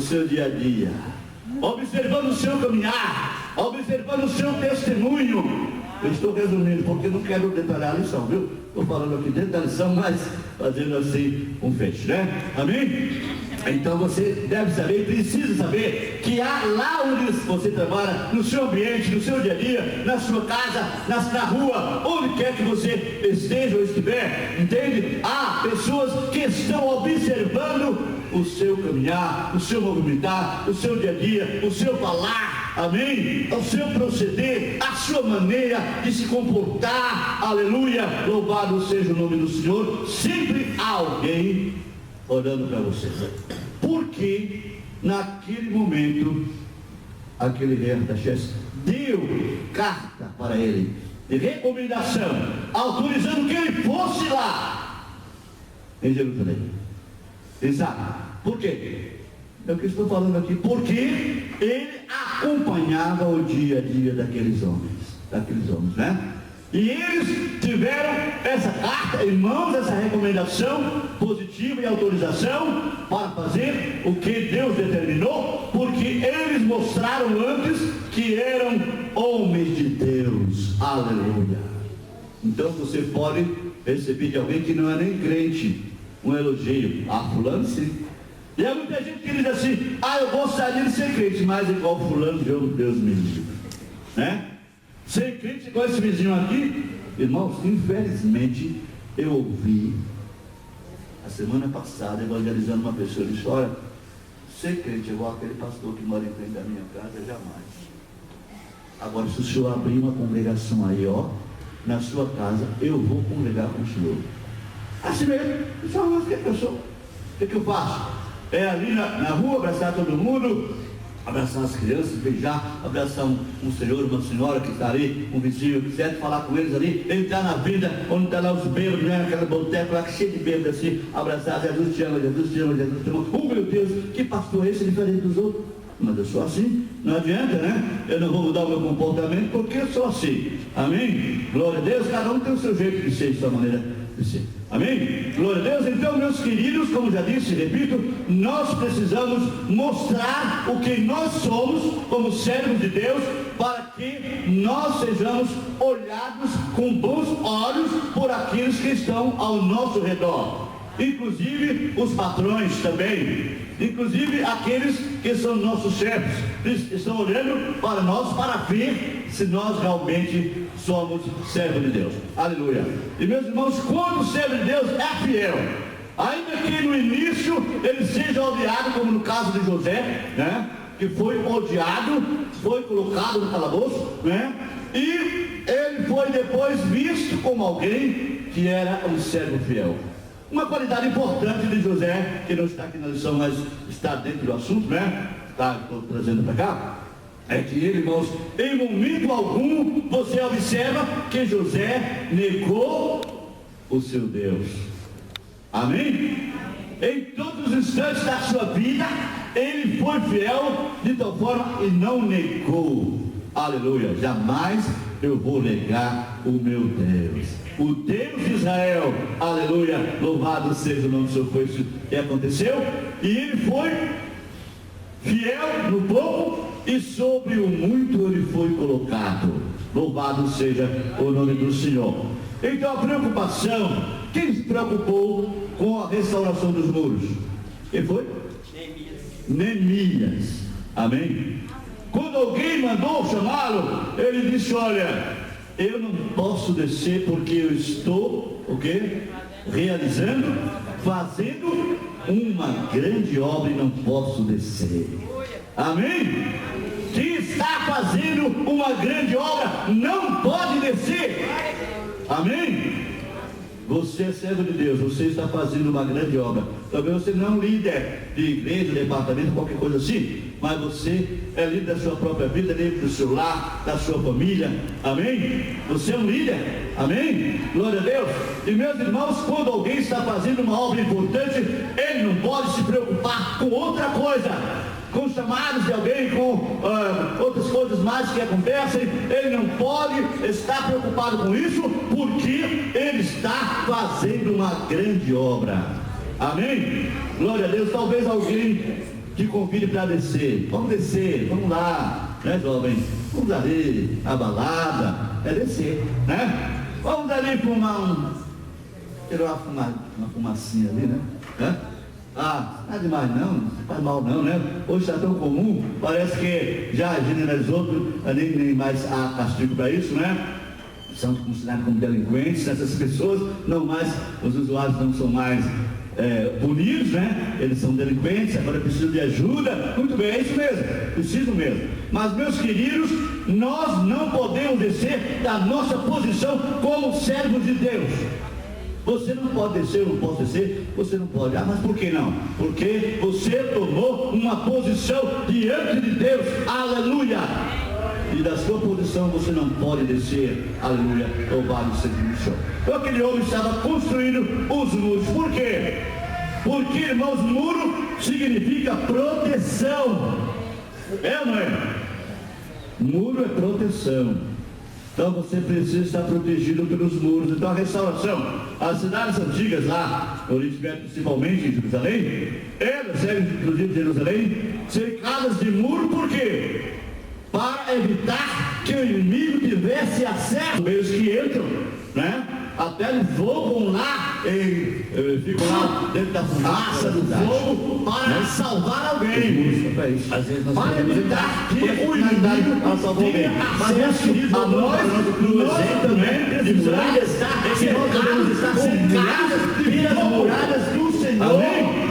o seu dia a dia, observando o seu caminhar, observando o seu testemunho. Eu estou resumindo porque não quero detalhar a lição, viu? Estou falando aqui dentro da lição, mas fazendo assim um fecho, né? Amém? Então você deve saber, precisa saber que há lá onde você trabalha, no seu ambiente, no seu dia a dia, na sua casa, na rua, onde quer que você esteja ou estiver, entende? Há pessoas que estão observando o seu caminhar, o seu movimentar, o seu dia a dia, o seu falar, amém? O seu proceder, a sua maneira de se comportar, aleluia, louvado seja o nome do Senhor. Sempre há alguém olhando para você, porque naquele momento aquele rei Artaxerxes deu carta para ele de recomendação, autorizando que ele fosse lá em Jerusalém. Exato. Por quê? É o que estou falando aqui. Porque ele acompanhava o dia a dia daqueles homens, né? E eles tiveram essa carta em mãos, essa recomendação positiva e autorização para fazer o que Deus determinou, porque eles mostraram antes que eram homens de Deus. Aleluia. Então você pode receber de alguém que não é nem crente um elogio. Fulano sim. E há muita gente que diz assim: eu gostaria de ser crente, mas igual fulano, Deus me livre, né? Ser crente igual esse vizinho aqui. Irmãos, infelizmente eu ouvi a semana passada evangelizando uma pessoa. Ele disse: olha, ser crente igual aquele pastor que mora em frente da minha casa, jamais. Agora, se o senhor abrir uma congregação aí, na sua casa, eu vou congregar com o senhor. Assim mesmo. Mas o que eu sou? O que eu faço? É ali na rua, abraçar todo mundo, abraçar as crianças, beijar, abraçar um senhor, uma senhora que está ali, um vizinho, etc., falar com eles ali, entrar na vida, onde está lá os bêbados, né? Aquela boteca lá cheia de bêbados assim, abraçar: Jesus te ama, Jesus te ama, Jesus te ama. Meu Deus, que pastor é esse diferente dos outros? Mas eu sou assim, não adianta, né? Eu não vou mudar o meu comportamento porque eu sou assim. Amém? Glória a Deus. Cada um tem o seu jeito de ser, sua maneira de ser. Amém? Glória a Deus. Então, meus queridos, como já disse, repito, nós precisamos mostrar o que nós somos como servos de Deus, para que nós sejamos olhados com bons olhos por aqueles que estão ao nosso redor, inclusive os patrões também, inclusive aqueles que são nossos chefes. Eles estão olhando para nós para ver se nós realmente somos servos de Deus. Aleluia. E meus irmãos, quando o servo de Deus é fiel, ainda que no início ele seja odiado, como no caso de José, né, que foi odiado, foi colocado no calabouço, né, e ele foi depois visto como alguém que era um servo fiel. Uma qualidade importante de José, que não está aqui na lição, mas está dentro do assunto, né? Estou trazendo para cá. É que ele, irmãos, em momento algum você observa que José negou o seu Deus. Amém? Em todos os instantes da sua vida, ele foi fiel de tal forma e não negou. Aleluia. Jamais eu vou negar o meu Deus, o Deus de Israel. Aleluia. Louvado seja o nome do Senhor. Foi isso que aconteceu. E ele foi fiel no pouco, e sobre o muito ele foi colocado. Louvado seja o nome do Senhor. Então a preocupação, quem se preocupou com a restauração dos muros? Quem foi? Neemias. Amém? Quando alguém mandou chamá-lo, ele disse: olha, eu não posso descer porque eu estou, o quê? Realizando, fazendo uma grande obra e não posso descer. Amém? Quem está fazendo uma grande obra não pode descer. Amém? Você é servo de Deus, você está fazendo uma grande obra. Talvez você não é um líder de igreja, departamento, qualquer coisa assim, mas você é líder da sua própria vida, líder do seu lar, da sua família. Amém? Você é um líder. Amém? Glória a Deus. E meus irmãos, quando alguém está fazendo uma obra importante, ele não pode se preocupar com outra coisa, com chamados de alguém, com outras coisas mais que acontecem. Ele não pode estar preocupado com isso, porque ele está fazendo uma grande obra. Amém? Glória a Deus. Talvez alguém te convide para descer. Vamos lá, né, jovem? Vamos ali, a balada, é descer, né? Vamos ali fumar tirar uma fumacinha ali, né? Ah, não é demais não faz mal não, né? Hoje está tão comum, parece que já generalizou, nem mais há castigo para isso, né? São considerados como delinquentes, essas pessoas, não mais, os usuários não são mais punidos, né? Eles são delinquentes, agora precisam de ajuda. Muito bem, é isso mesmo, preciso mesmo. Mas, meus queridos, nós não podemos descer da nossa posição como servos de Deus. Você não pode descer, eu não posso descer, você não pode. Ah, mas por que não? Porque você tomou uma posição diante de Deus, aleluia! E da sua posição você não pode descer, aleluia, louvado seja o Senhor. Então aquele homem estava construindo os muros. Por quê? Porque, irmãos, muro significa proteção. É ou não é? Muro é proteção. Então você precisa estar protegido pelos muros. Então a restauração, as cidades antigas lá, no Oriente Médio, principalmente em Jerusalém, elas eram, inclusive Jerusalém, cercadas de muro. Por quê? Para evitar que o inimigo tivesse acesso. Os que entram, né? Até eles voam lá e ficam lá dentro da fumaça do fogo para salvar alguém. Para evitar que o inimigo tenha acesso a nós também precisamos estar cercados pelas muralhas do Senhor.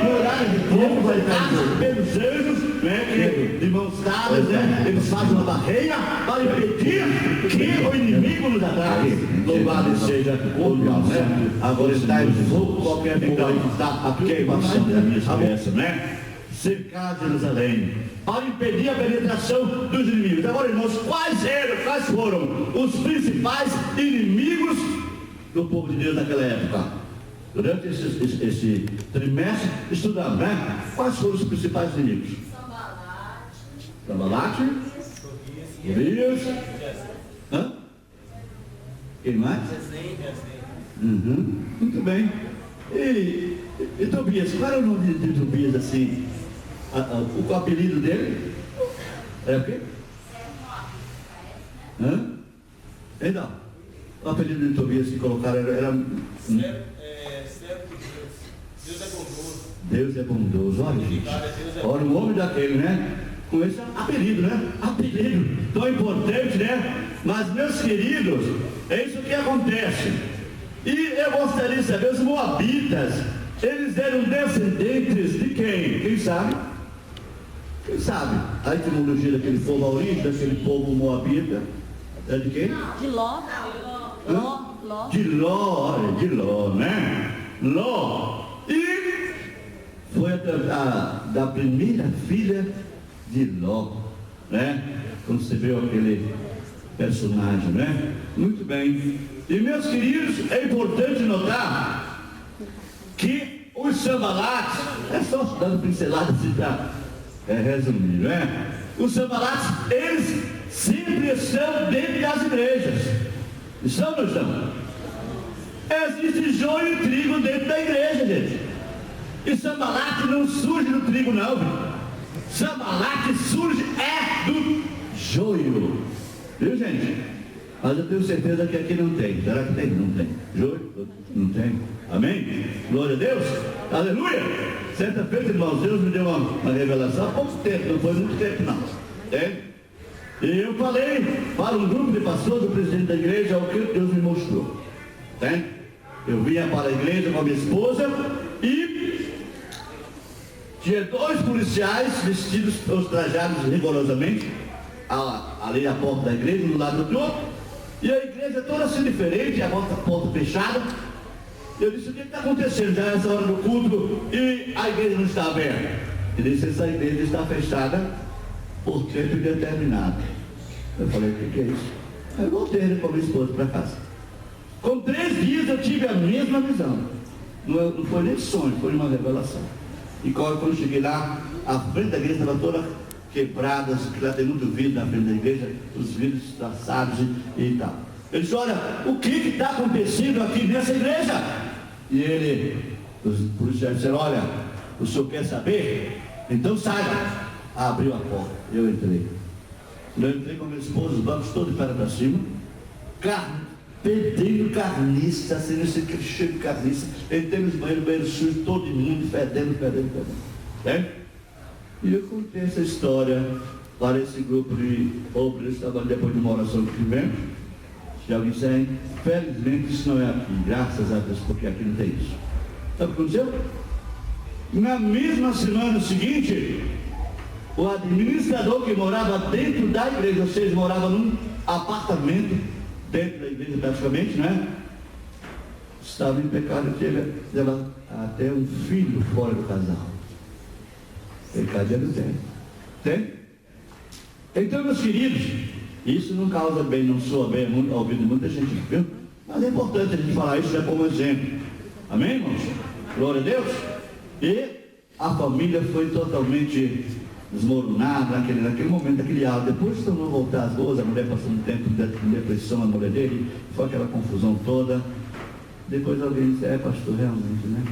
Muralhas de fogo, cercados pelos anjos, né, de mãos dadas, né, eles fazem uma barreira para impedir que o inimigo nos ataque. Louvado seja o Deus, né? Agora está em fogo, qualquer fogo que está a queimação da minha cabeça, né? Cercar Jerusalém, para impedir a penetração dos inimigos. Agora, irmãos, quais foram os principais inimigos do povo de Deus naquela época? Durante esse trimestre, estudamos, né? Quais foram os principais inimigos? Sambalate, Urias, quem mais? Muito bem. E Tobias, qual era o nome de Tobias assim? O apelido dele? É o quê? Então, o apelido de Tobias que colocaram era Deus é bondoso. Deus é bondoso, olha gente. Olha o homem daquele, né? Com esse apelido, né? Apelido tão importante, né? Mas, meus queridos, é isso que acontece. E eu gostaria de saber, os moabitas, eles eram descendentes de quem? Quem sabe? Quem sabe? A etimologia daquele povo, a origem daquele povo moabita, é de quem? De Ló. De Ló, olha, de Ló, né? Ló. E foi da primeira filha de Ló, né? Concebeu aquele personagem, né? Muito bem. E, meus queridos, é importante notar que os Sambalates, é só dando pincelada assim para resumir, né? Os Sambalates, eles sempre estão dentro das igrejas. Estão ou não estão? Existe joio e trigo dentro da igreja, gente. E Sambalate não surge do trigo, não. Sambalate surge do joio. Viu, gente? Mas eu tenho certeza que aqui não tem. Será que tem? Não tem. Joio? Não tem. Amém? Glória a Deus. Aleluia. Certa feita, irmãos, Deus me deu uma revelação há pouco tempo. Não foi muito tempo, não. E eu falei para um grupo de pastores, o presidente da igreja, o que Deus me mostrou. Eu vinha para a igreja com a minha esposa e tinha dois policiais vestidos, trajados rigorosamente, ali à porta da igreja, do lado do outro, e a igreja toda assim diferente, a porta fechada. Eu disse: o que está acontecendo? Já é essa hora do culto e a igreja não está aberta. Ele disse: essa igreja está fechada por tempo indeterminado. Eu falei: o que é isso? Aí eu voltei com a minha esposa para casa. Com 3 dias eu tive a mesma visão. Não foi nem sonho, foi uma revelação. E quando eu cheguei lá, a frente da igreja estava toda quebrada, que lá tem muito vidro na frente da igreja, os vidros traçados e tal. Ele disse: olha, o que está acontecendo aqui nessa igreja? E os policiais disseram: olha, o senhor quer saber? Então saiba. Abriu a porta, eu entrei. Eu entrei com a minha esposa, os bancos todos de perna para cima, pedreiro carniça, assim, cheio de carniça. Entrei nos banheiros, banheiro sujo, todo imundo, fedendo. E eu contei essa história para esse grupo de obreiros que estavam depois de uma oração que tivemos. Se alguém disser, felizmente isso não é aqui, graças a Deus, porque aqui não tem isso. Sabe o que aconteceu? Na mesma semana seguinte, o administrador que morava dentro da igreja, ou seja, morava num apartamento dentro da igreja praticamente, né? Estava em pecado, teve até um filho fora do casal. Pecado ele tem. Então, meus queridos, isso não causa bem, não soa bem ao ouvido de muita gente, viu? Mas é importante a gente falar isso, é como exemplo. Amém, irmãos? Glória a Deus. E a família foi totalmente desmoronada naquele momento, daquele ato. Depois tornou voltar às boas, a mulher passou um tempo de depressão, a mulher dele, foi aquela confusão toda. Depois alguém disse, pastor, realmente, né?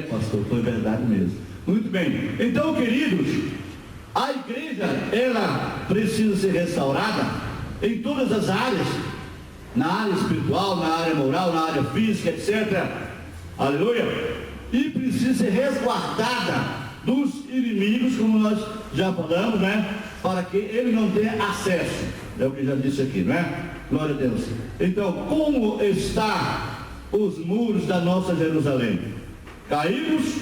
Pastor, foi verdade mesmo. Muito bem. Então, queridos, a igreja, ela precisa ser restaurada em todas as áreas, na área espiritual, na área moral, na área física, etc. Aleluia. E precisa ser resguardada dos inimigos, como nós já falamos, né? Para que ele não tenha acesso. É o que já disse aqui, não é? Glória a Deus. Então, como estão os muros da nossa Jerusalém? Caídos,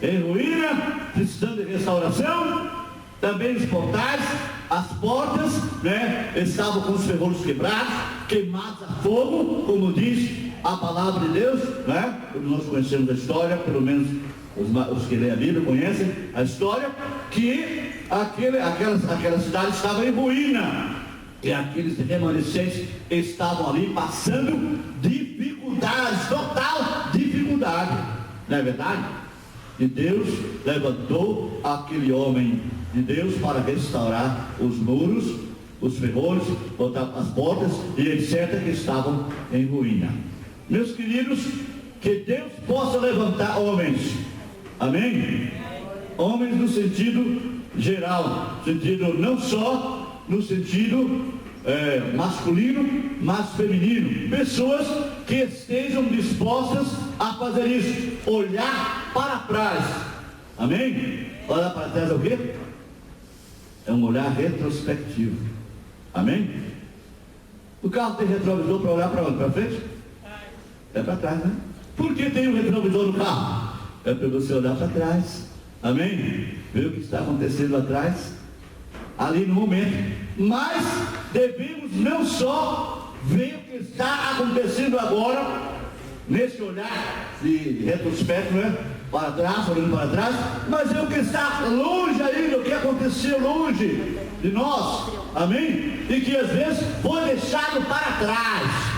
em ruína, precisando de restauração. Também os portais, as portas, né? Estavam com os ferrolhos quebrados, queimados a fogo, como diz a palavra de Deus, né? Nós conhecemos a história, pelo menos os que leem a Bíblia conhecem a história, que aquela cidade estava em ruína, e aqueles remanescentes estavam ali passando dificuldades, total dificuldade, não é verdade? E Deus levantou aquele homem de Deus para restaurar os muros, os ferrolhos, botar as portas e etc. que estavam em ruína. Meus queridos, que Deus possa levantar homens, amém? Homens no sentido geral, sentido não só no sentido masculino, mas feminino. Pessoas que estejam dispostas a fazer isso, olhar para trás, amém? Olhar para trás é o quê? É um olhar retrospectivo, amém? O carro tem retrovisor para olhar para onde? Para frente? É para trás, né? Por que tem um retrovisor no carro? É para você olhar para trás, amém? Ver o que está acontecendo atrás, ali no momento. Mas devemos não só ver o que está acontecendo agora, nesse olhar de retrospecto, né? Para trás, olhando para trás, mas é o que está longe ainda, o que aconteceu longe de nós, amém? E que às vezes foi deixado para trás.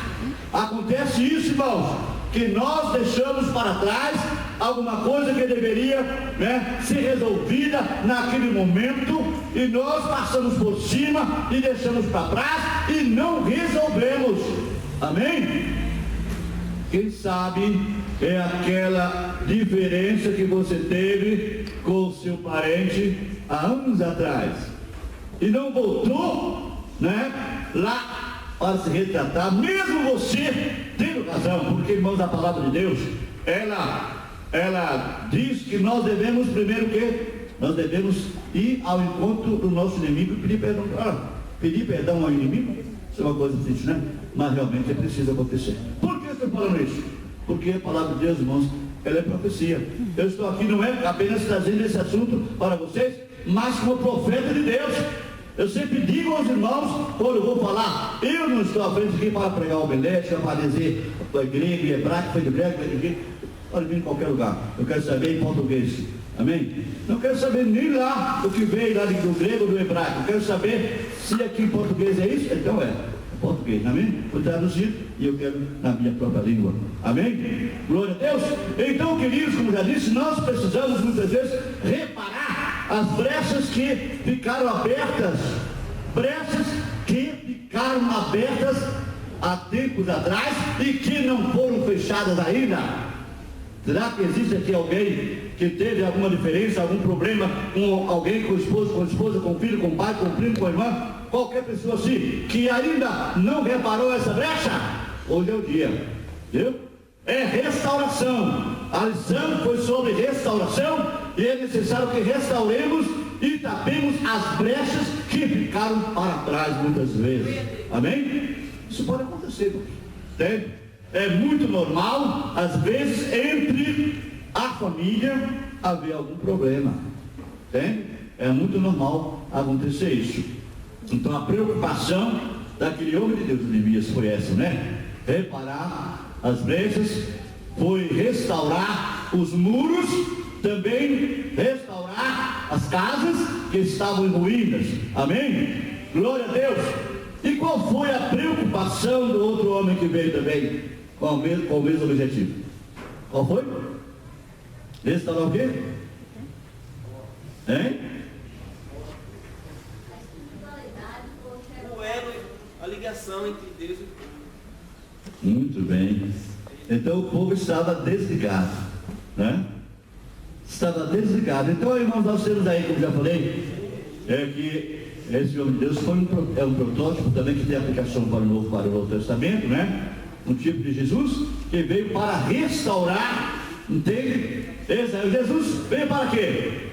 Acontece isso, irmãos, que nós deixamos para trás alguma coisa que deveria, né, ser resolvida naquele momento, e nós passamos por cima e deixamos para trás e não resolvemos, amém? Quem sabe é aquela diferença que você teve com o seu parente há anos atrás e não voltou, né, lá para se retratar, mesmo você tendo razão, porque, irmãos, a palavra de Deus, ela diz que nós devemos primeiro nós devemos ir ao encontro do nosso inimigo e pedir perdão. Pedir perdão ao inimigo, isso é uma coisa triste, né? Mas realmente é preciso acontecer. Por que eu estou falando isso? Porque a palavra de Deus, irmãos, ela é profecia. Eu estou aqui não é apenas trazendo esse assunto para vocês, mas como profeta de Deus. Eu sempre digo aos irmãos, quando eu vou falar, eu não estou à frente aqui para pregar o belética, para dizer grego e hebraico, foi de grego, pode vir em qualquer lugar. Eu quero saber em português, amém? Não quero saber nem lá o que veio lá do grego ou do hebraico. Eu quero saber se aqui em português é isso, então é português, amém? Foi traduzido e eu quero na minha própria língua, amém? Glória a Deus. Então, queridos, como já disse, nós precisamos muitas vezes reparar as brechas que ficaram abertas, há tempos atrás e que não foram fechadas ainda. Será que existe aqui alguém que teve alguma diferença, algum problema com alguém, com o esposo, com a esposa, com o filho, com o pai, com o primo, com a irmã? Qualquer pessoa assim, que ainda não reparou essa brecha? Hoje é o dia, viu? É restauração. A lição foi sobre restauração, e é necessário que restauremos e tapemos as brechas que ficaram para trás muitas vezes. Amém? Isso pode acontecer, entende? É muito normal, às vezes, entre a família haver algum problema, entende? É muito normal acontecer isso. Então a preocupação daquele homem de Deus, Neemias, foi essa, né? Reparar as brechas, foi restaurar os muros, também restaurar as casas que estavam em ruínas. Amém? Glória a Deus. E qual foi a preocupação do outro homem que veio também com o mesmo objetivo? Qual foi? Restaurar o quê? Hein? O elo, a ligação entre Deus e o povo. Muito bem. Então o povo estava desligado, né? Estava desligado. Então, irmãos, nós temos aí, como já falei, que esse homem de Deus foi um protótipo também que tem aplicação para o Novo Testamento, né? Um tipo de Jesus que veio para restaurar, entende? Jesus veio para quê?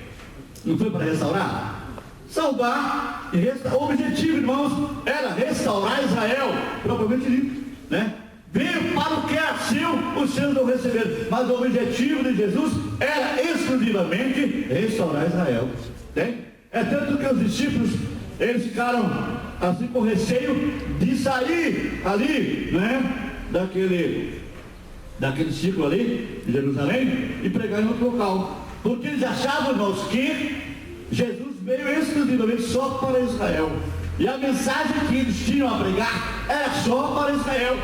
Não foi para restaurar? Salvar e restaurar. O objetivo, irmãos, era restaurar Israel, propriamente dito, né? Veio para o que era seu, os seus não receberam. Mas o objetivo de Jesus era exclusivamente restaurar Israel. Né? É tanto que os discípulos, eles ficaram assim com receio de sair ali, né? Daquele ciclo ali, de Jerusalém, e pregar em outro local. Porque eles achavam, irmãos, que Jesus veio exclusivamente só para Israel. E a mensagem que eles tinham a pregar era só para Israel.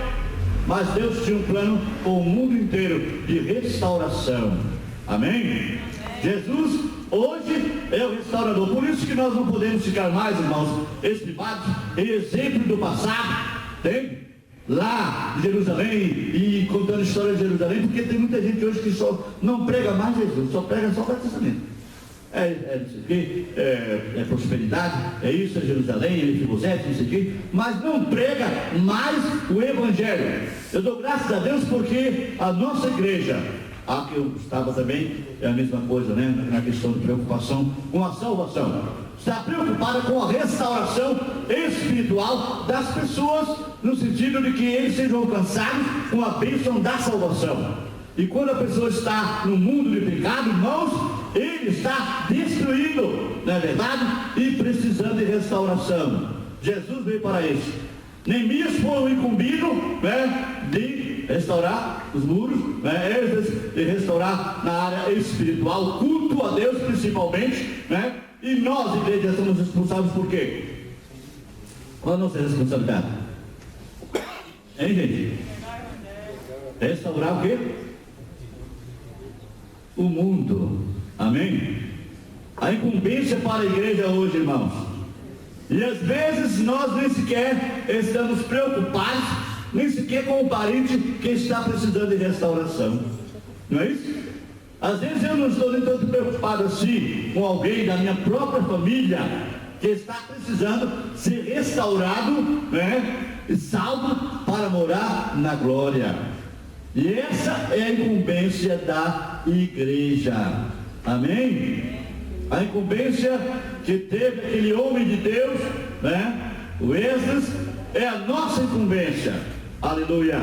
Mas Deus tinha um plano com o mundo inteiro de restauração. Amém? Jesus hoje é o restaurador. Por isso que nós não podemos ficar mais, irmãos, estribados em exemplo do passado. Tem? Lá em Jerusalém, e contando a história de Jerusalém, porque tem muita gente hoje que só não prega mais Jesus, só prega só o Velho Testamento. É prosperidade, é isso, é Jerusalém, é Mefibosete, não sei o quê, mas não prega mais o Evangelho. Eu dou graças a Deus porque a nossa igreja, a que eu estava também, é a mesma coisa, né? Na questão de preocupação com a salvação, está preocupada com a restauração espiritual das pessoas, no sentido de que eles sejam alcançados com a bênção da salvação. E quando a pessoa está no mundo de pecado, irmãos, ele está destruído, não é verdade? E precisando de restauração. Jesus veio para isso. Neemias foi o incumbido, né, de restaurar os muros, né, de restaurar na área espiritual, culto a Deus principalmente, né? E nós, igreja, somos responsáveis por quê? Qual a nossa responsabilidade? Hein, gente? Restaurar o quê? O mundo. Amém? A incumbência para a igreja hoje, irmãos. E às vezes nós nem sequer estamos preocupados, nem sequer com o parente que está precisando de restauração. Não é isso? Às vezes eu não estou nem tanto preocupado assim com alguém da minha própria família que está precisando ser restaurado, né, e salvo para morar na glória. E essa é a incumbência da igreja. Amém? A incumbência que teve aquele homem de Deus, né, o Esdras, é a nossa incumbência. Aleluia!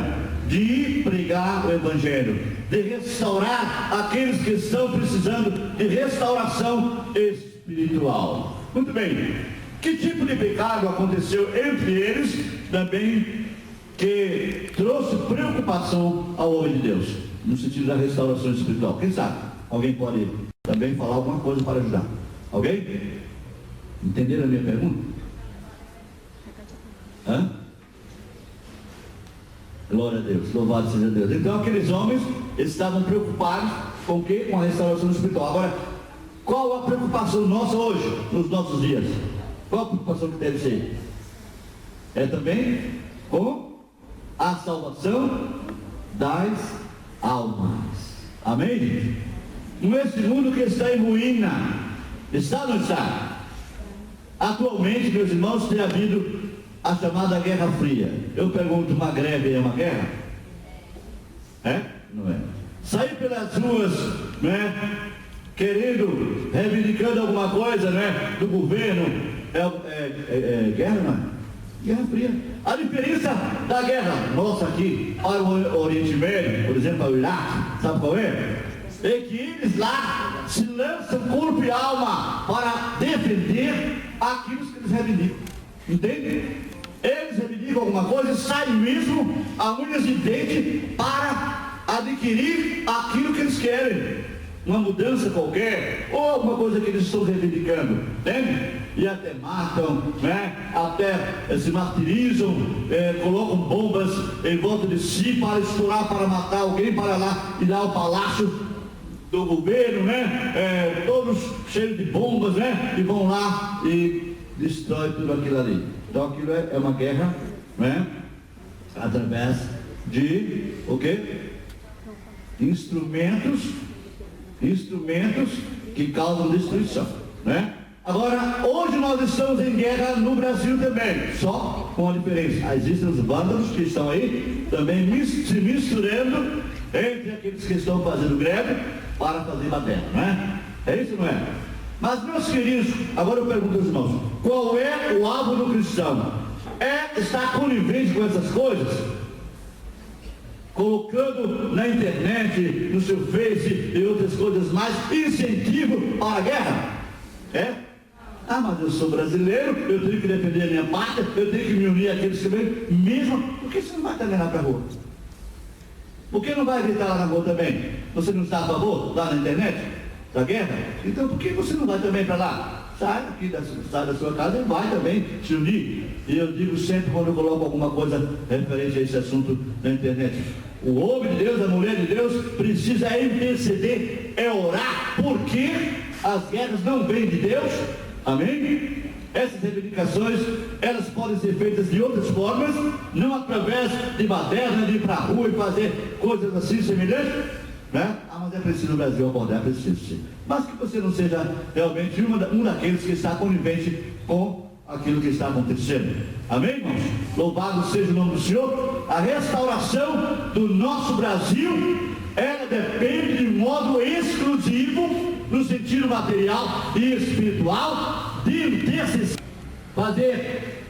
De pregar o Evangelho, de restaurar aqueles que estão precisando de restauração espiritual. Muito bem, que tipo de pecado aconteceu entre eles também que trouxe preocupação ao homem de Deus, no sentido da restauração espiritual? Quem sabe? Alguém pode também falar alguma coisa para ajudar? Alguém? Entenderam a minha pergunta? Hã? Glória a Deus, louvado seja Deus. Então aqueles homens estavam preocupados com o quê? Com a restauração espiritual. Agora, qual a preocupação nossa hoje, nos nossos dias? Qual a preocupação que deve ser? É também com a salvação das almas. Amém? Nesse mundo que está em ruína, está ou não está? Atualmente, meus irmãos, tem havido a chamada Guerra Fria. Eu pergunto, uma greve é uma guerra? É? Não é? Sair pelas ruas, né, querendo, reivindicando alguma coisa, né, do governo, é guerra, não é? Guerra Fria. A diferença da guerra nossa aqui para o Oriente Médio, por exemplo, o Iraque, sabe qual é? É que eles lá se lançam corpo e alma para defender aquilo que eles reivindicam. Entende? Eles reivindicam alguma coisa e saem mesmo a unhas de dente para adquirir aquilo que eles querem. Uma mudança qualquer, ou alguma coisa que eles estão reivindicando, entende? E até matam, né? Até se martirizam, colocam bombas em volta de si para estourar, para matar alguém, para lá e dar o palácio do governo, né? Todos cheios de bombas, né? E vão lá e destrói tudo aquilo ali. Então aquilo é uma guerra, né? Através de o quê? Instrumentos que causam destruição, né? Agora, hoje nós estamos em guerra no Brasil também, só com a diferença. Existem os vândalos que estão aí também se misturando entre aqueles que estão fazendo greve para fazer baderna, né? É isso, não é? Mas, meus queridos, agora eu pergunto aos irmãos, qual é o alvo do cristão? Estar conivente com essas coisas? Colocando na internet, no seu Face e outras coisas mais, incentivo para a guerra? Mas eu sou brasileiro, eu tenho que defender a minha pátria, eu tenho que me unir àqueles que vêm, mesmo, por que você não vai também lá para a rua? Por que não vai gritar lá na rua também? Você não está a favor, lá na internet, da guerra? Então por que você não vai também para lá? Sai da sua casa e vai também se unir. E eu digo sempre quando eu coloco alguma coisa referente a esse assunto na internet, o homem de Deus, a mulher de Deus precisa interceder, orar, porque as guerras não vêm de Deus. Amém? Essas reivindicações, elas podem ser feitas de outras formas, não através de baderna, de ir para a rua e fazer coisas assim semelhantes, né? Mas é preciso o Brasil abordar, é preciso sim. Mas que você não seja realmente um daqueles que está conivente com aquilo que está acontecendo. Amém, irmãos? Louvado seja o nome do Senhor. A restauração do nosso Brasil, ela depende de modo exclusivo, no sentido material e espiritual, de intercessão. Fazer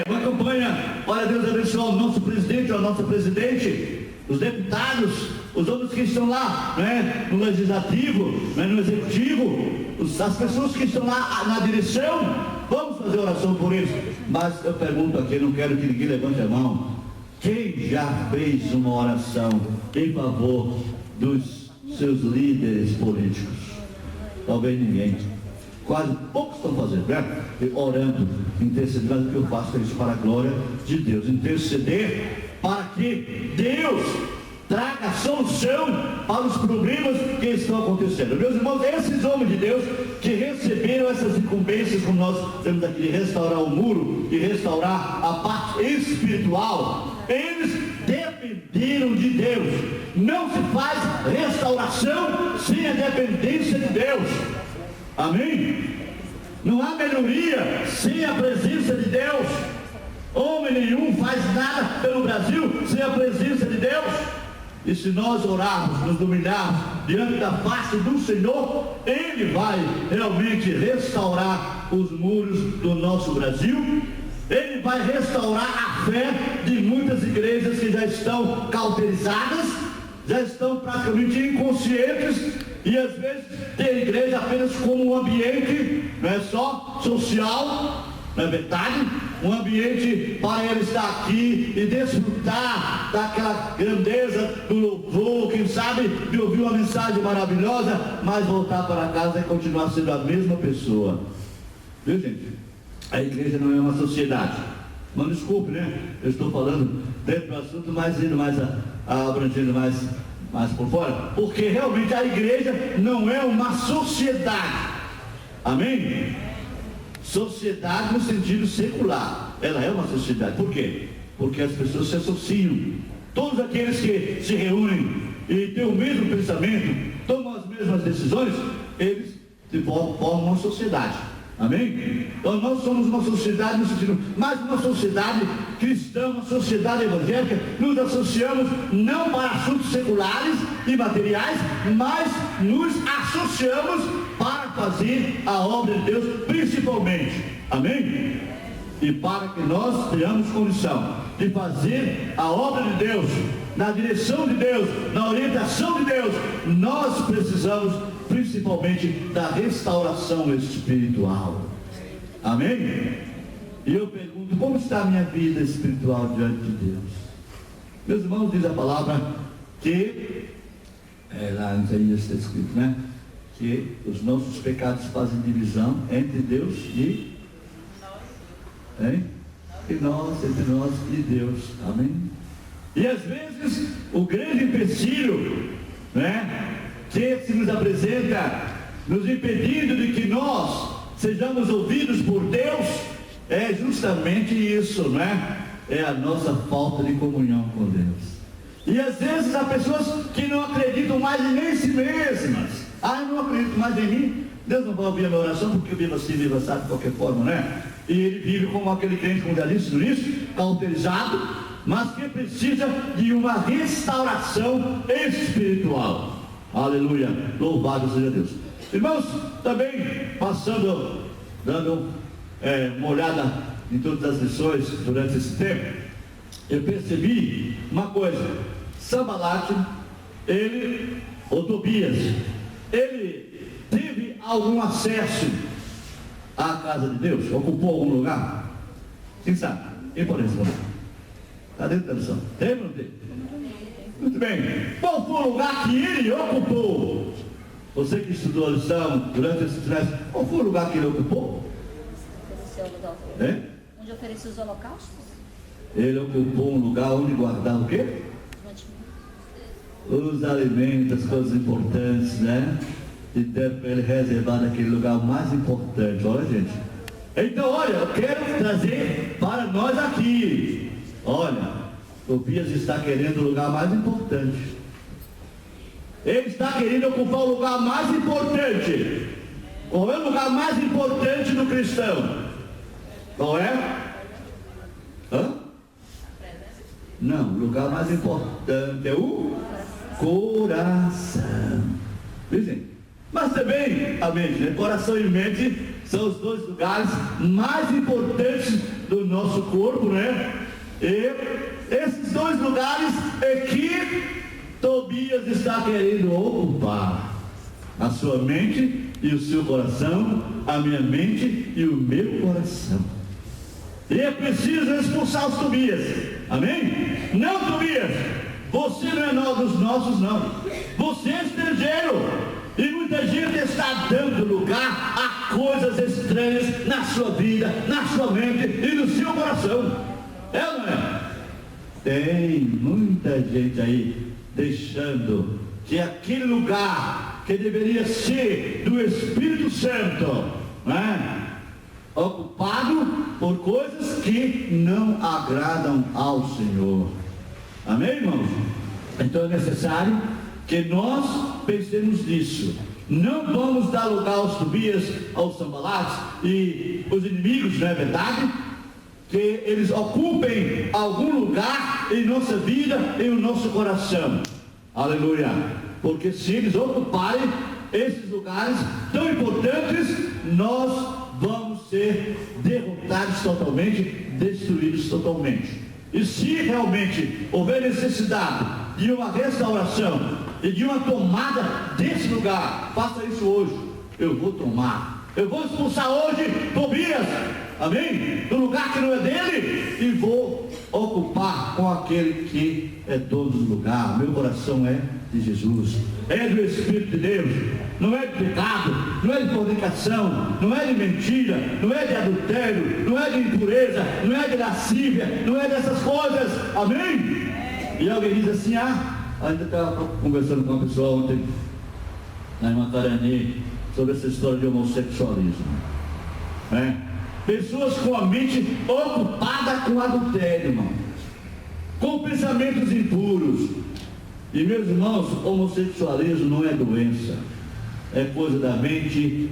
uma campanha para Deus abençoar o nosso presidente, a nossa presidente, os deputados, os outros que estão lá, né, no legislativo, né, no executivo, as pessoas que estão lá na direção. Vamos fazer oração por eles. Mas eu pergunto aqui, não quero que ninguém levante a mão, quem já fez uma oração em favor dos seus líderes políticos? Talvez ninguém. Quase poucos estão fazendo, né? Orando, intercedendo. O que eu faço é isso para a glória de Deus. Interceder para que Deus traga solução para os problemas que estão acontecendo. Meus irmãos, esses homens de Deus que receberam essas incumbências, como nós temos aqui, de restaurar o muro e restaurar a parte espiritual, eles dependeram de Deus. Não se faz restauração sem a dependência de Deus. Amém? Não há melhoria sem a presença de Deus. Homem nenhum faz nada pelo Brasil sem a presença de Deus. E se nós orarmos, nos dominarmos diante da face do Senhor, Ele vai realmente restaurar os muros do nosso Brasil. Ele vai restaurar a fé de muitas igrejas que já estão cauterizadas, já estão praticamente inconscientes, e às vezes tem a igreja apenas como um ambiente, não é só social, não é verdade? Um ambiente para ela estar aqui e desfrutar daquela grandeza do louvor, quem sabe de ouvir uma mensagem maravilhosa, mas voltar para casa e continuar sendo a mesma pessoa. Viu, gente? A igreja não é uma sociedade. Mas desculpe, né? Eu estou falando dentro do assunto, mas indo mais abrangendo mais por fora, porque realmente a igreja não é uma sociedade. Amém? Sociedade no sentido secular, ela é uma sociedade. Por quê? Porque as pessoas se associam. Todos aqueles que se reúnem e têm o mesmo pensamento, tomam as mesmas decisões, eles formam uma sociedade. Amém? Então nós somos uma sociedade no sentido, mas uma sociedade cristã, uma sociedade evangélica, nos associamos não para assuntos seculares e materiais, mas nos associamos para fazer a obra de Deus principalmente. Amém? E para que nós tenhamos condição de fazer a obra de Deus, na direção de Deus, na orientação de Deus, nós precisamos principalmente da restauração espiritual. Amém? E eu pergunto, como está a minha vida espiritual diante de Deus? Meus irmãos, diz a palavra que, lá em Isaías está escrito, né? Que os nossos pecados fazem divisão entre Deus e entre nós e Deus. Amém? E às vezes o grande empecilho, né, que se nos apresenta, nos impedindo de que nós sejamos ouvidos por Deus, é justamente isso, né? É a nossa falta de comunhão com Deus. E às vezes há pessoas que não acreditam mais nem em si mesmas. Eu não acredito mais em mim, Deus não vai ouvir a minha oração, porque eu vivo assim, vivo assado de qualquer forma, né? E ele vive como aquele crente, como já disse no início, cauterizado, mas que precisa de uma restauração espiritual. Aleluia, louvado seja Deus. Irmãos, também passando, dando uma olhada em todas as lições durante esse tempo, eu percebi uma coisa: Sanbalat, ou Tobias, ele teve algum acesso à casa de Deus? Ocupou algum lugar? Quem sabe? Quem pode responder? Cadê a tradução? Teve ou não teve? Muito bem. Qual foi o lugar que ele ocupou? Você que estudou a lição durante esse trimestre, qual foi o lugar que ele ocupou? Onde ofereceu os holocaustos? Ele ocupou um lugar onde guardava o quê? Os alimentos, as coisas importantes, né? E deram para ele reservar naquele lugar mais importante. Olha, gente. Então, olha, eu quero trazer para nós aqui. Olha, Tobias está querendo o lugar mais importante. Ele está querendo ocupar o lugar mais importante. Qual é o lugar mais importante do cristão? Qual é? Não, o lugar mais importante é o coração. Dizem? Mas também a mente, né? Coração e mente são os dois lugares mais importantes do nosso corpo, né? E esses dois lugares é que Tobias está querendo ocupar. A sua mente e o seu coração, a minha mente e o meu coração. E é preciso expulsar os Tobias. Amém? Não, Tobias, você não é dos nossos, não. Você é estrangeiro. E muita gente está dando lugar a coisas estranhas na sua vida, na sua mente e no seu coração. É ou não é? Tem muita gente aí deixando que aquele lugar que deveria ser do Espírito Santo, né, ocupado por coisas que não agradam ao Senhor. Amém, irmãos? Então é necessário que nós pensemos nisso. Não vamos dar lugar aos Tobias, aos Sanbalats e os inimigos, não é verdade? Que eles ocupem algum lugar em nossa vida, em o nosso coração. Aleluia. Porque se eles ocuparem esses lugares tão importantes, nós vamos ser derrotados totalmente, destruídos totalmente. E se realmente houver necessidade de uma restauração e de uma tomada desse lugar, faça isso hoje. Eu vou tomar. Eu vou expulsar hoje Tobias, amém? Do lugar que não é dele, e vou ocupar com aquele que é dono do lugar. Meu coração é de Jesus, é do Espírito de Deus, não é de pecado, não é de fornicação, não é de mentira, não é de adultério, não é de impureza, não é de lascívia, não é dessas coisas, amém? E alguém diz assim, ainda estava conversando com uma pessoa ontem, lá em Matarani, sobre essa história de homossexualismo, né? Pessoas com a mente ocupada com adultério, irmão, com pensamentos impuros, E meus irmãos, homossexualismo não é doença, é coisa da mente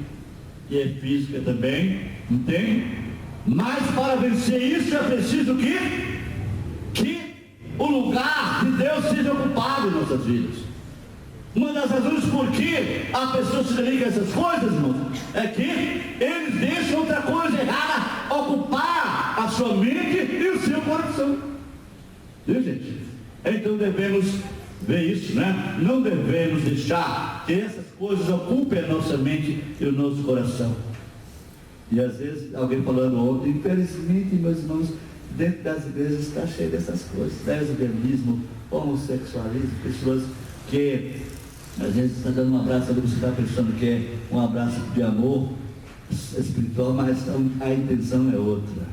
e é física também, entende? Mas para vencer isso é preciso que o lugar de Deus seja ocupado em nossas vidas. Uma das razões por que a pessoa se dedica a essas coisas, irmãos, é que eles deixam outra coisa errada ocupar a sua mente e o seu coração. Viu, gente? Então devemos ver isso, né? Não devemos deixar que essas coisas ocupem a nossa mente e o nosso coração. E às vezes, alguém falando ontem, infelizmente, meus irmãos, dentro das igrejas está cheio dessas coisas, lesbianismo, homossexualismo, pessoas que às vezes está dando um abraço ali, você está pensando que é um abraço de amor espiritual, mas a intenção é outra.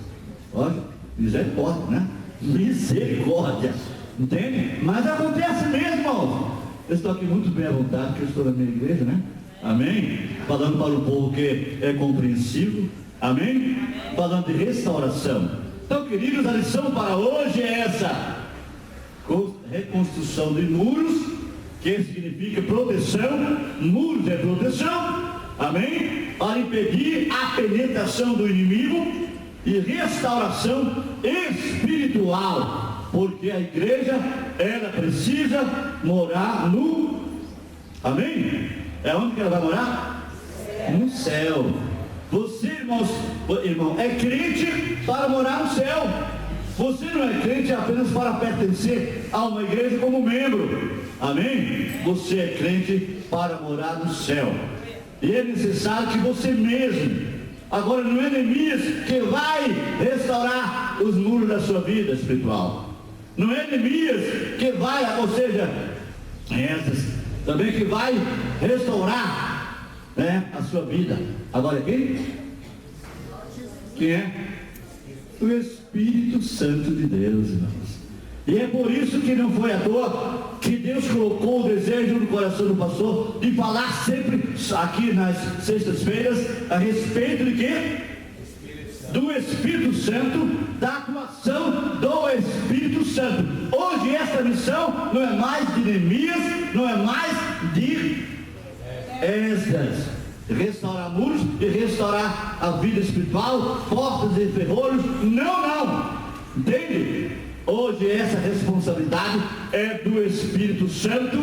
Olha, misericórdia, né? Misericórdia, entende? Mas acontece mesmo, irmãos. Eu estou aqui muito bem à vontade, porque eu estou na minha igreja, né? Amém? Falando para o povo que é compreensivo, amém? Falando de restauração. Então, queridos, a lição para hoje é essa: reconstrução de muros, que significa proteção. Muros é proteção, amém? Para impedir a penetração do inimigo, e restauração espiritual, porque a igreja, ela precisa morar no, amém? É onde que ela vai morar? No céu. Você, irmão, é crente para morar no céu. Você não é crente apenas para pertencer a uma igreja como membro, amém? Você é crente para morar no céu. E é necessário que você mesmo, agora não é Neemias que vai restaurar os muros da sua vida espiritual. Não é Neemias que vai, ou seja, essas também que vai restaurar, né, a sua vida. Agora quem? Quem é? O Espírito Santo de Deus, irmãos. E é por isso que não foi à toa que Deus colocou o desejo no coração do pastor de falar sempre aqui nas sextas-feiras a respeito de quê? Do Espírito Santo, da atuação do Espírito Santo. Hoje esta missão não é mais de Neemias, não é mais de Esdras. Restaurar muros e restaurar a vida espiritual, portas e ferrolhos, não, entende? Hoje essa responsabilidade é do Espírito Santo,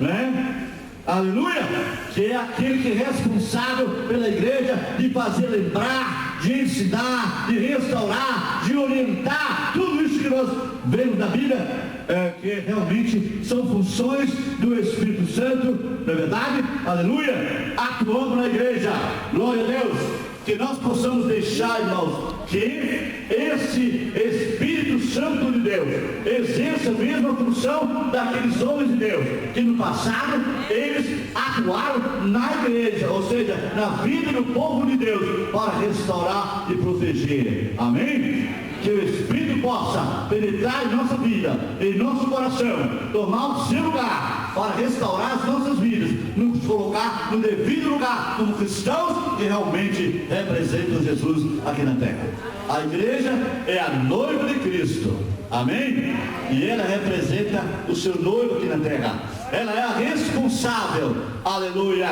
né? Aleluia, que é aquele que é responsável pela igreja de fazer lembrar, de ensinar, de restaurar, de orientar, tudo isso que nós vemos na Bíblia, que realmente são funções do Espírito Santo, não é verdade? Aleluia, atuando na igreja. Glória a Deus, que nós possamos deixar, irmãos, que esse Espírito Santo de Deus exerça a mesma função daqueles homens de Deus, que no passado eles atuaram na igreja, ou seja, na vida do povo de Deus, para restaurar e proteger. Amém? Que o Espírito possa penetrar em nossa vida, em nosso coração, tomar o seu lugar para restaurar as nossas vidas, nos colocar no devido lugar como cristãos que realmente representam Jesus aqui na terra. A igreja é a noiva de Cristo, amém? E ela representa o seu noivo aqui na terra. Ela é a responsável, aleluia,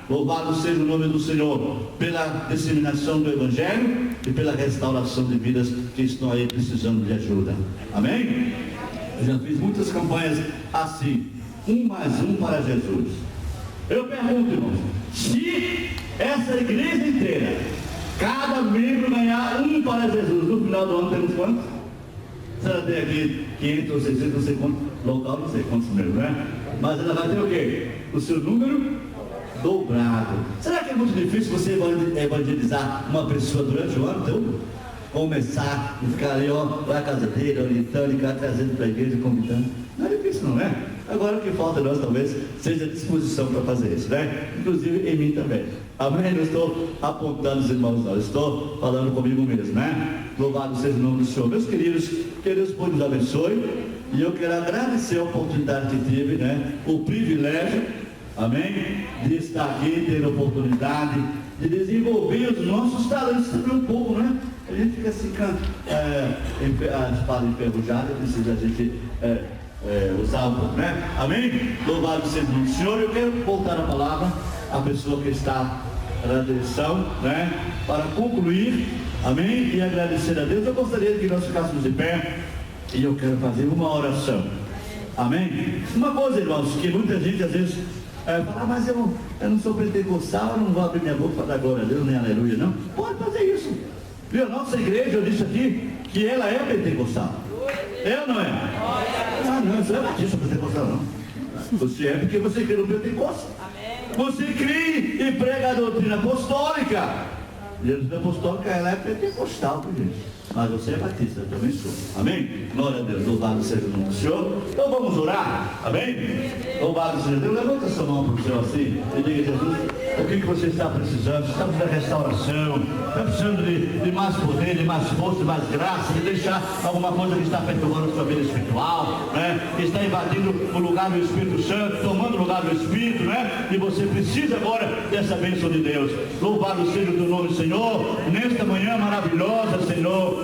louvado seja o nome do Senhor, pela disseminação do Evangelho e pela restauração de vidas que estão aí precisando de ajuda. Amém? Eu já fiz muitas campanhas assim, 1 mais 1 para Jesus. Eu pergunto, irmãos, se essa igreja inteira, cada membro ganhar 1 para Jesus, no final do ano temos quantos? Será que tem aqui 500 ou 600, não sei quantos, local não sei quantos membros, né? Mas ela vai ter o quê? O seu número dobrado. Será que é muito difícil você evangelizar uma pessoa durante o ano todo? Começar e ficar ali, ó, vai à casa dele, orientando, e ficar trazendo para a igreja, convidando. Não é difícil, não é? Agora o que falta a nós talvez seja a disposição para fazer isso, né? Inclusive em mim também. Amém? Não estou apontando os irmãos, não. Estou falando comigo mesmo, né? Louvado seja o nome do Senhor. Meus queridos, que Deus nos abençoe. E eu quero agradecer a oportunidade que tive, né? O privilégio, amém? De estar aqui, ter a oportunidade de desenvolver os nossos talentos também um pouco, né? A gente fica assim, a espada enferrujada, precisa a gente usar um pouco, né? Amém? Louvado seja o nome do Senhor. Eu quero voltar a palavra à pessoa que está na direção, né? Para concluir, amém? E agradecer a Deus. Eu gostaria que nós ficássemos de pé e eu quero fazer uma oração, amém? Uma coisa, irmãos, que muita gente às vezes fala, mas eu não sou pentecostal, eu não vou abrir minha boca para dar glória a Deus, nem aleluia, não. Pode fazer isso, viu? A nossa igreja, eu disse aqui que ela é pentecostal. É ou não é? Ah, não, você não é batista pentecostal, não. Você é porque você crê no Pentecostes. Você crê e prega a doutrina apostólica. Jesus apostólica, ela é pentecostal, gente. Mas você é batista, eu também sou. Amém? Glória a Deus, louvado seja o nome do Senhor. Então vamos orar, amém? Louvado seja Deus. Levanta sua mão para o Senhor assim e diga: Jesus, o que você está precisando? Você está precisando de restauração, está precisando de mais poder, de mais força, de mais graça, de deixar alguma coisa que está perturbando a sua vida espiritual, né? Que está invadindo o lugar do Espírito Santo, tomando o lugar do Espírito, né? E você precisa agora dessa bênção de Deus. Louvado seja o teu nome, Senhor, nesta manhã maravilhosa, Senhor.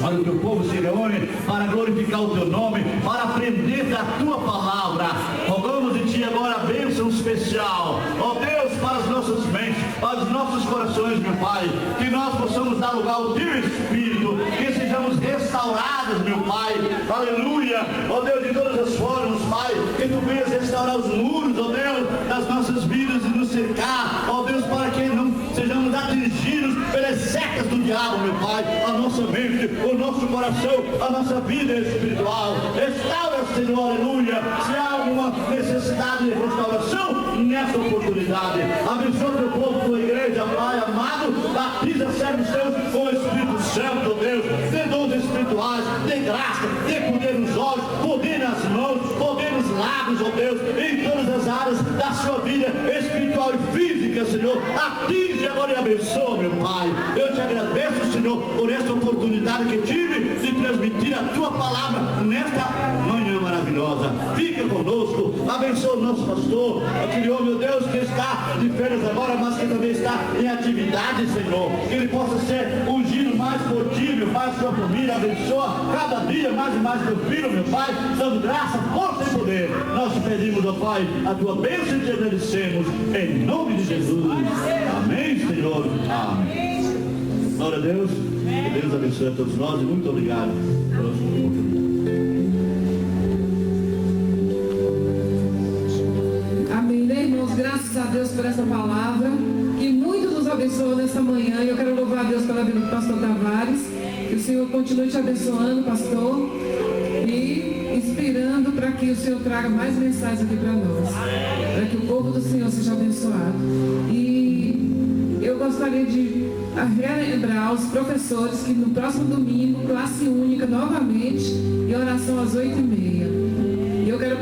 Para que o povo se reúne para glorificar o teu nome, para aprender da tua palavra. Rogamos de ti agora a bênção especial, ó Deus, para as nossas mentes, para os nossos corações, meu Pai, que nós possamos dar lugar ao teu Espírito, que sejamos restaurados, meu Pai, aleluia, ó Deus, de todas as formas, Pai, que tu venhas restaurar os muros, ó Deus, das nossas vidas e nos cercar, ó Deus, para que não sejamos atingidos pelas secas do diabo, meu Pai, a nossa mente, o nosso coração, a nossa vida espiritual. Restaura, Senhor, aleluia. Se há alguma necessidade de restauração, nessa oportunidade, abençoa o teu povo, tua igreja, Pai amado, batiza servos teus com o Espírito Santo, Deus, dê dons espirituais, dê graça, dê poder nos olhos, poder nas mãos, poder nos lábios, ó Deus, em todas as áreas da sua vida espiritual e física, Senhor. Atinge agora e abençoa, meu Pai. Eu te agradeço, Senhor, por esta oportunidade que tive de transmitir a tua palavra nesta manhã maravilhosa. Fica conosco, abençoa o nosso pastor, aquele homem, meu Deus, que está de férias agora, mas que também está em atividade, Senhor. Que ele possa ser ungido mais por ti, meu Pai, sua família. Abençoa cada dia mais e mais teu filho, meu Pai, dando graça, força e poder. Nós te pedimos, ó Pai, a tua bênção e te agradecemos em nome de Jesus. Amém, Senhor. Amém. Glória a Deus. Que Deus abençoe a todos nós e muito obrigado pela sua oportunidade. Amém, né, irmãos? Graças a Deus por essa palavra que muito nos abençoou nessa manhã. E eu quero louvar a Deus pela vida do pastor Tavares. Que o Senhor continue te abençoando, pastor, e inspirando para que o Senhor traga mais mensagens aqui para nós, para que o povo do Senhor seja abençoado. E eu gostaria de relembrar os professores que no próximo domingo, classe única novamente, e oração às 8h30. E eu quero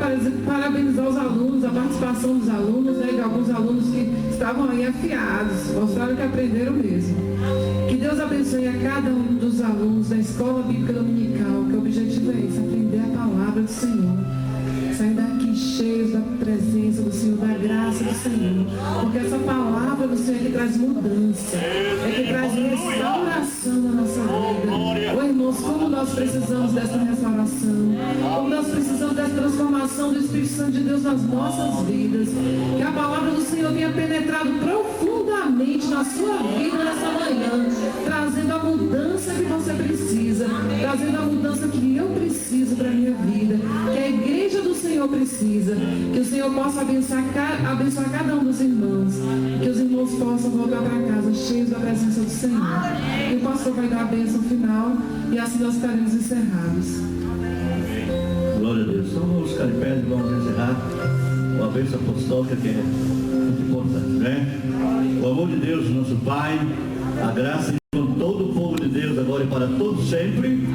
parabenizar os alunos, a participação dos alunos, né, de alguns alunos que estavam aí afiados, mostraram que aprenderam mesmo. Que Deus abençoe a cada um dos alunos da Escola Bíblica Dominical, que o objetivo é esse, aprender a palavra do Senhor. Sair daqui cheios da presença do Senhor, da graça do Senhor. Porque essa palavra do Senhor é que traz mudança, é que traz restauração na nossa vida. Ô irmãos, como nós precisamos dessa restauração, como nós precisamos dessa transformação do Espírito Santo de Deus nas nossas vidas. Que a palavra do Senhor tenha penetrado profundamente na sua vida nessa manhã, trazendo a mudança que você precisa, trazendo a mudança que eu preciso para a minha vida, que a igreja do Senhor precisa, que o Senhor possa abençoar cada um dos irmãos, que os irmãos possam voltar para casa cheios da presença do Senhor. E o pastor vai dar a bênção final e assim nós estaremos encerrados. Glória a Deus. Então vamos ficar de pé e vamos encerrar com a bênção apostólica, que é muito importante, né? O amor de Deus, nosso Pai, a graça com todo o povo de Deus agora e para todos sempre.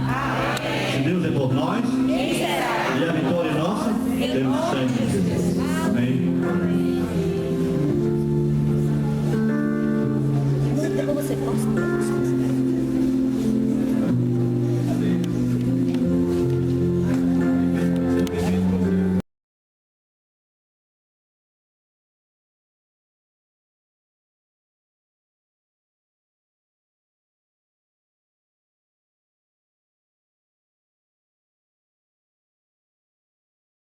Se Deus é por nós, e a vitória é nossa, temos sempre.